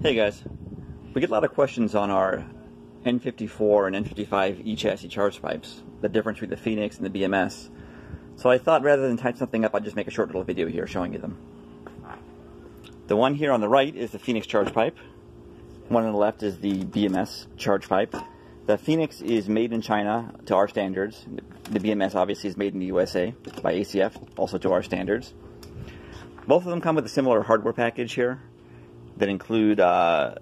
Hey guys, we get a lot of questions on our N54 and N55 E-chassis charge pipes, the difference between the Phoenix and the BMS. So I thought rather than type something up, I'd just make a short little video here showing you them. The one here on the right is the Phoenix charge pipe. One on the left is the BMS charge pipe. The Phoenix is made in China to our standards. The BMS obviously is made in the USA by ACF, also to our standards. Both of them come with a similar hardware package here that include a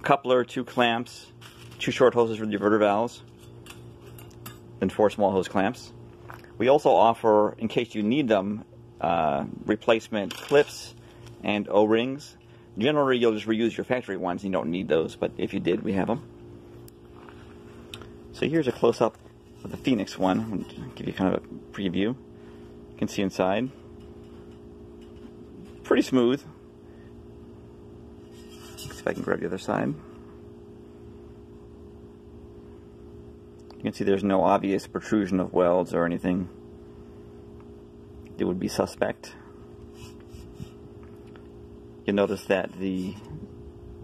coupler, 2 clamps, 2 short hoses for the diverter valves, and 4 small hose clamps. We also offer, in case you need them, replacement clips and O-rings. Generally, you'll just reuse your factory ones. You don't need those, but if you did, we have them. So here's a close-up of the Phoenix one. I'll give you kind of a preview. You can see inside. Pretty smooth. Let's see if I can grab the other side. You can see there's no obvious protrusion of welds or anything. It would be suspect. You'll notice that the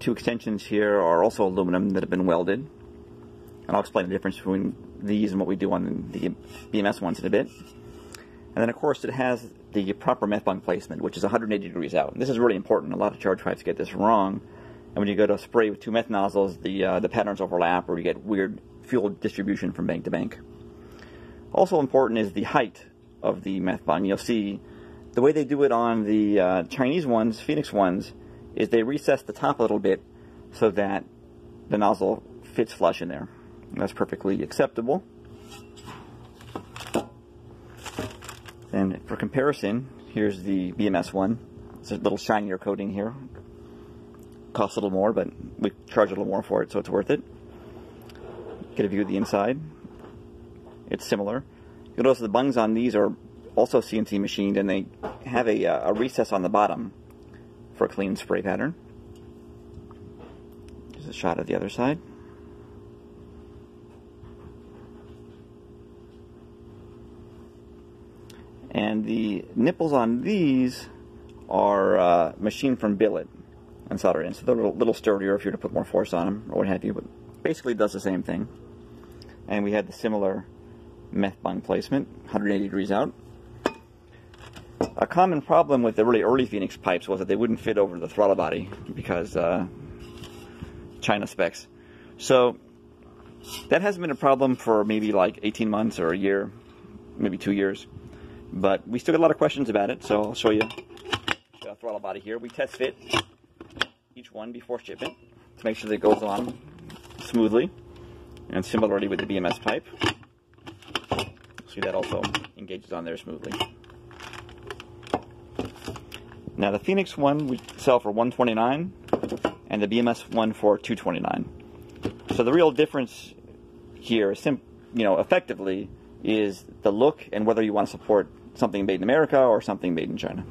2 extensions here are also aluminum that have been welded. And I'll explain the difference between these and what we do on the BMS ones in a bit. And then of course it has the proper meth bung placement, which is 180 degrees out. And this is really important. A lot of charge pipes get this wrong. And when you go to spray with 2 meth nozzles, the patterns overlap, or you get weird fuel distribution from bank to bank. Also important is the height of the meth bung. You'll see the way they do it on the Chinese ones, Phoenix ones, is they recess the top a little bit so that the nozzle fits flush in there. And that's perfectly acceptable. And for comparison, here's the BMS one. It's a little shinier coating here. Costs a little more, but we charge a little more for it, so it's worth it. Get a view of the inside. It's similar. You'll notice the bungs on these are also CNC machined, and they have a recess on the bottom for a clean spray pattern. Here's a shot of the other side. And the nipples on these are machined from billet and soldered in. So they're a little sturdier if you were to put more force on them or what have you, but basically it does the same thing. And we had the similar meth bung placement, 180 degrees out. A common problem with the really early Phoenix pipes was that they wouldn't fit over the throttle body because China specs. So that hasn't been a problem for maybe like 18 months or a year, maybe 2 years. But we still get a lot of questions about it, so I'll show you the throttle body here. We test fit each one before shipment to make sure that it goes on smoothly. And similarly with the BMS pipe. See, that also engages on there smoothly. Now the Phoenix one we sell for $129 and the BMS one for $229. So the real difference here is effectively is the look and whether you want to support something made in America or something made in China.